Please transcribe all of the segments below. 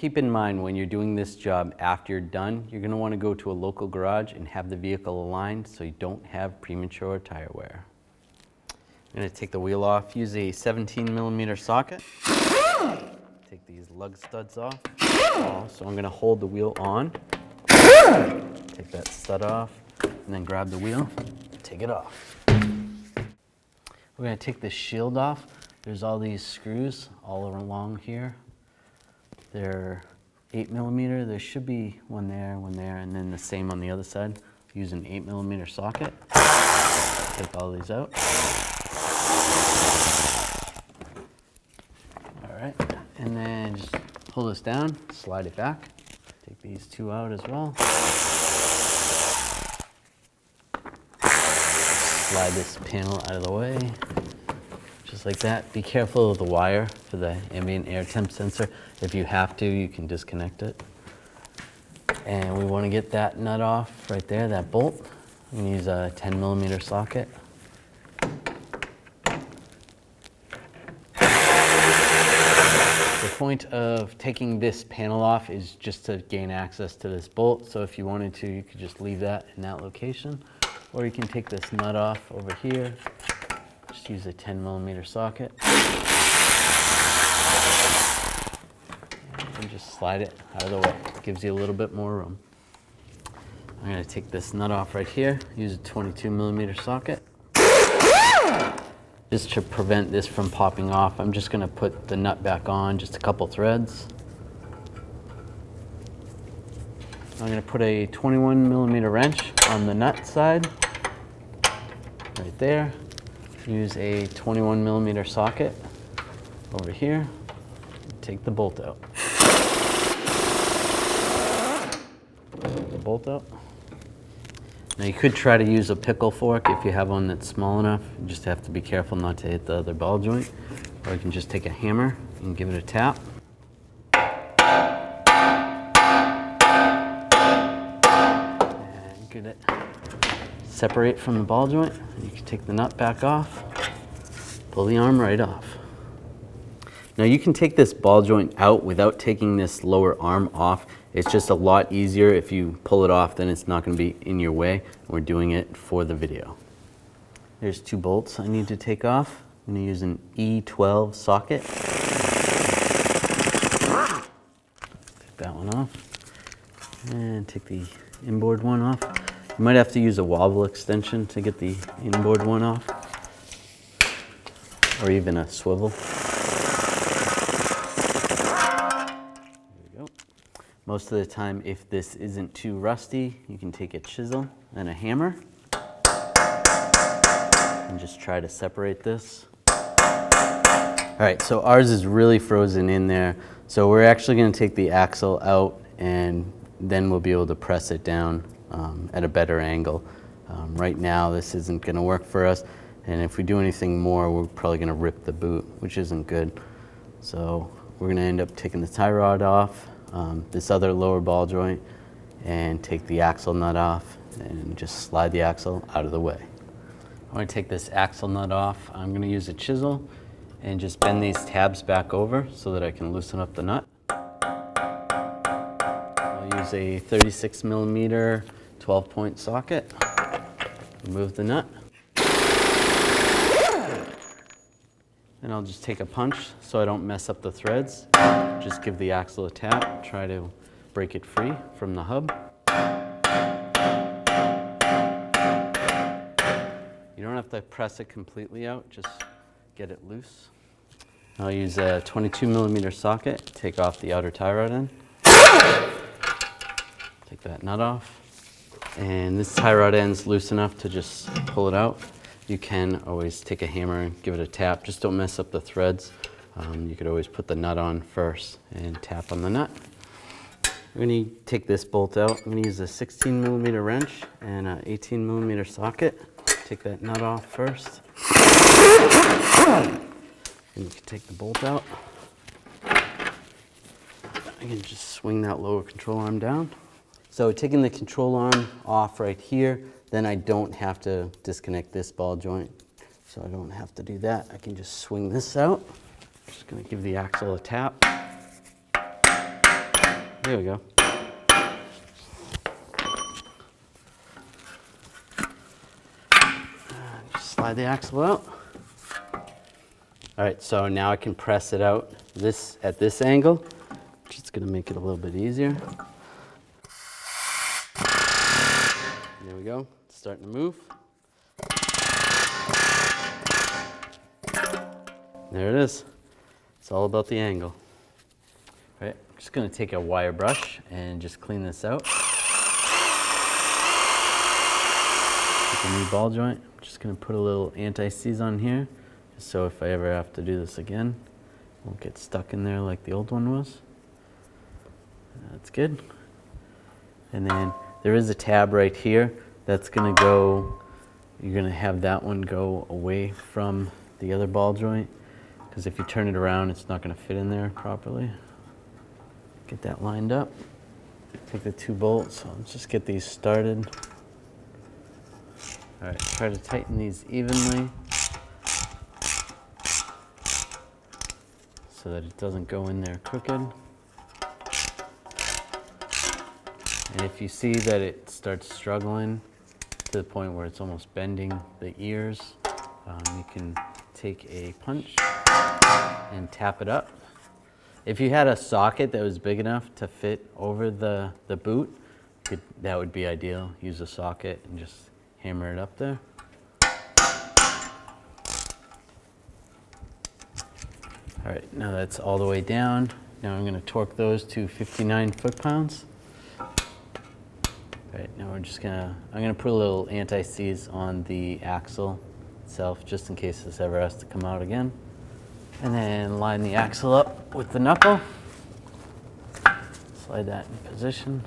keep in mind when you're doing this job after you're done, you're going to want to go to a local garage and have the vehicle aligned so you don't have premature tire wear. I'm going to take the wheel off, use a 17mm socket. Take these lug studs off. So I'm going to hold the wheel on. Take that stud off, and then grab the wheel, take it off. We're going to take the shield off. There's all these screws all along here. They're 8mm. There should be one there, and then the same on the other side. Use an 8mm socket. Take all these out. All right, and then just pull this down, slide it back. Take these two out as well. Slide this panel out of the way, just like that. Be careful of the wire for the ambient air temp sensor. If you have to, you can disconnect it. And we want to get that nut off right there, that bolt. I'm going to use a 10mm socket. The point of taking this panel off is just to gain access to this bolt. So if you wanted to, you could just leave that in that location. Or you can take this nut off over here. Just use a 10mm socket. And just slide it out of the way. It gives you a little bit more room. I'm going to take this nut off right here. Use a 22mm socket. Just to prevent this from popping off, I'm just going to put the nut back on, just a couple threads. I'm going to put a 21mm wrench on the nut side, right there. Use a 21mm socket over here. Take the bolt out. Take the bolt out. Now you could try to use a pickle fork if you have one that's small enough. You just have to be careful not to hit the other ball joint. Or you can just take a hammer and give it a tap. And get it separate from the ball joint. You can take the nut back off, pull the arm right off. Now you can take this ball joint out without taking this lower arm off. It's just a lot easier. If you pull it off, then it's not going to be in your way. We're doing it for the video. There's two bolts I need to take off. I'm going to use an E12 socket. Take that one off. And take the inboard one off. You might have to use a wobble extension to get the inboard one off. Or even a swivel. Most of the time, if this isn't too rusty, you can take a chisel and a hammer and just try to separate this. All right, so ours is really frozen in there. So we're actually going to take the axle out and then we'll be able to press it down at a better angle. Right now, this isn't going to work for us. And if we do anything more, we're probably going to rip the boot, which isn't good. So we're going to end up taking the tie rod off. This other lower ball joint, and take the axle nut off and just slide the axle out of the way. I want to take this axle nut off. I'm going to use a chisel and just bend these tabs back over so that I can loosen up the nut. I'll use a 36mm 12-point socket. Remove the nut. And I'll just take a punch so I don't mess up the threads. Just give the axle a tap, try to break it free from the hub. You don't have to press it completely out, just get it loose. I'll use a 22mm socket, take off the outer tie rod end. Take that nut off. And this tie rod end's loose enough to just pull it out. You can always take a hammer and give it a tap. Just don't mess up the threads. You could always put the nut on first and tap on the nut. We're going to take this bolt out. I'm going to use a 16mm wrench and an 18mm socket. Take that nut off first. And you can take the bolt out. I can just swing that lower control arm down. So taking the control arm off right here, then I don't have to disconnect this ball joint. So I don't have to do that. I can just swing this out. Just gonna give the axle a tap. There we go. Just slide the axle out. All right, so now I can press it out at this angle, which is going to make it a little bit easier. There we go. It's starting to move. There it is. It's all about the angle. All right, I'm just going to take a wire brush and just clean this out. Take a new ball joint. I'm just going to put a little anti-seize on here, just so if I ever have to do this again, it won't get stuck in there like the old one was. That's good. And then there is a tab right here that's going to go, you're going to have that one go away from the other ball joint, because if you turn it around, it's not going to fit in there properly. Get that lined up. Take the 2 bolts. Let's just get these started. All right, try to tighten these evenly so that it doesn't go in there crooked. And if you see that it starts struggling to the point where it's almost bending the ears, you can take a punch and tap it up. If you had a socket that was big enough to fit over the boot, that would be ideal. Use a socket and just hammer it up there. All right, now that's all the way down. Now I'm going to torque those to 59 foot-pounds. All right, now I'm going to put a little anti-seize on the axle itself, just in case this ever has to come out again. And then line the axle up with the knuckle. Slide that in position.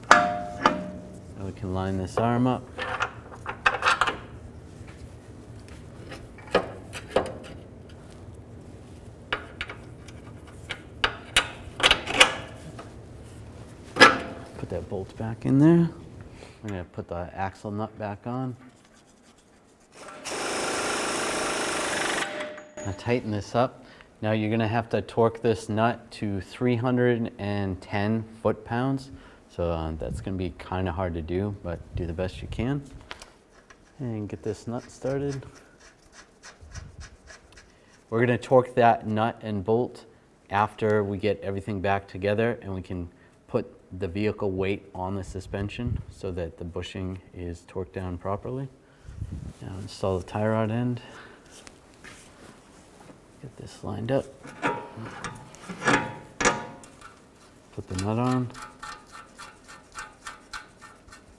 Now we can line this arm up. Put that bolt back in there. I'm going to put the axle nut back on. Now tighten this up. Now you're going to have to torque this nut to 310 foot-pounds. So that's going to be kind of hard to do, but do the best you can. And get this nut started. We're going to torque that nut and bolt after we get everything back together, and we can put the vehicle weight on the suspension so that the bushing is torqued down properly. Now install the tie rod end. Get this lined up. Put the nut on.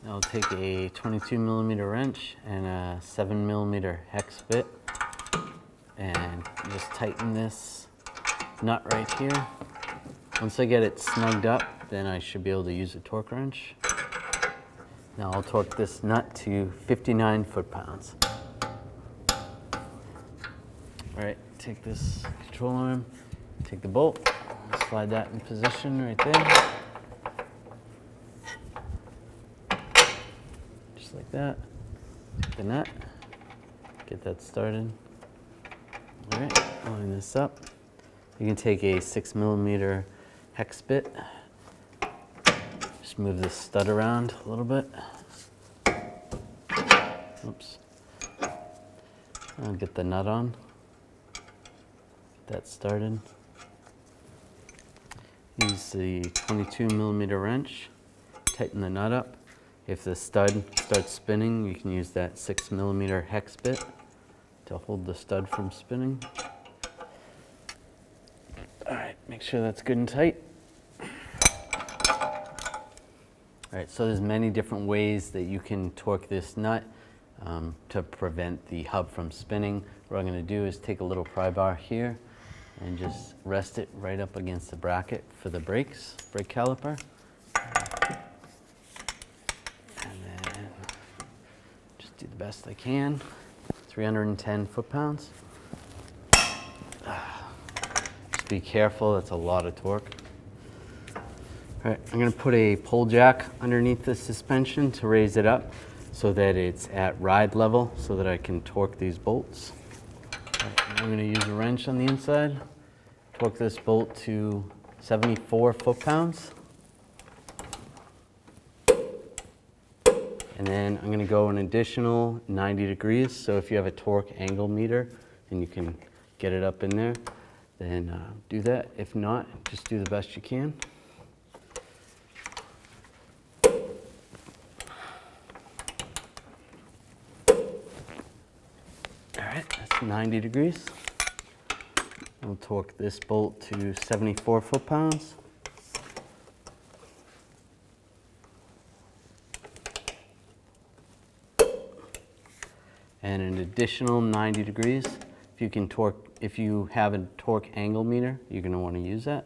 Now I'll take a 22mm wrench and a 7mm hex bit and just tighten this nut right here. Once I get it snugged up, then I should be able to use a torque wrench. Now I'll torque this nut to 59 foot-pounds. All right, take this control arm, take the bolt, slide that in position right there. Just like that. Take the nut, get that started. All right, line this up. You can take a 6mm hex bit. Just move this stud around a little bit. Oops. I'll get the nut on. Get that started. Use the 22mm wrench. Tighten the nut up. If the stud starts spinning, you can use that 6mm hex bit to hold the stud from spinning. All right, make sure that's good and tight. All right, so there's many different ways that you can torque this nut to prevent the hub from spinning. What I'm going to do is take a little pry bar here and just rest it right up against the bracket for the brake caliper. And then just do the best I can. 310 foot-pounds. Just be careful, that's a lot of torque. All right, I'm going to put a pull jack underneath the suspension to raise it up so that it's at ride level so that I can torque these bolts. All right, I'm going to use a wrench on the inside, torque this bolt to 74 foot-pounds. And then I'm going to go an additional 90 degrees. So if you have a torque angle meter and you can get it up in there, then do that. If not, just do the best you can. All right, that's 90 degrees. We'll torque this bolt to 74 foot-pounds. And an additional 90 degrees. If you have a torque angle meter, you're going to want to use that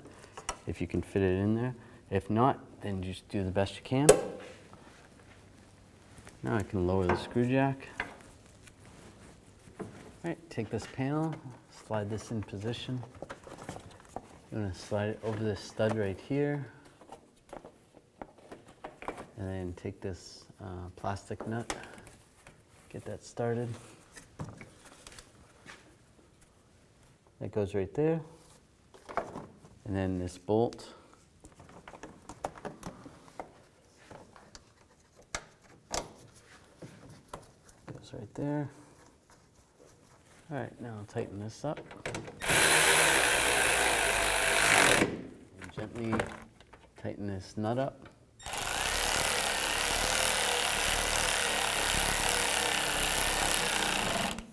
if you can fit it in there. If not, then just do the best you can. Now I can lower the screw jack. All right, take this panel, slide this in position. I'm going to slide it over this stud right here. And then take this plastic nut, get that started. That goes right there. And then this bolt goes right there. All right, now I'll tighten this up. And gently tighten this nut up.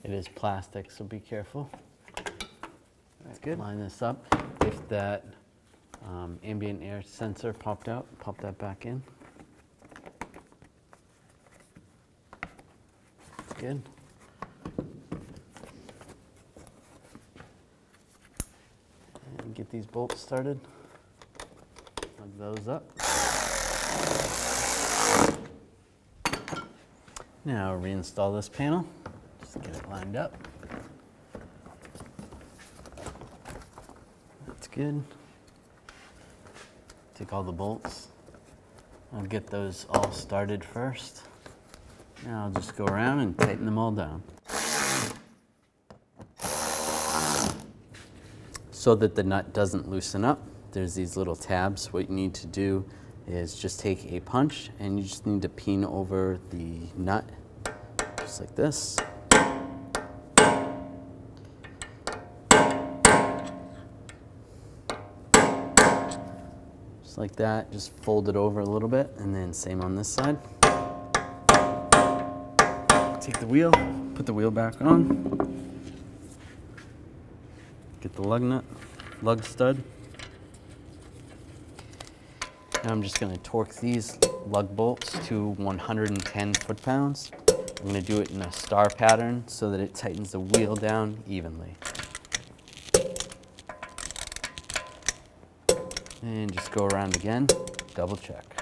It is plastic, so be careful. That's good. Line this up. If that ambient air sensor popped out, pop that back in. That's good. And get these bolts started. Plug those up. Now reinstall this panel. Just get it lined up. That's good. Take all the bolts. I'll get those all started first. Now I'll just go around and tighten them all down. So that the nut doesn't loosen up, there's these little tabs. What you need to do is just take a punch and you just need to peen over the nut, just like this. Just like that, just fold it over a little bit, and then same on this side. Take the wheel, put the wheel back on. Get the lug stud. Now I'm just going to torque these lug bolts to 110 foot-pounds. I'm going to do it in a star pattern so that it tightens the wheel down evenly. And just go around again, double check.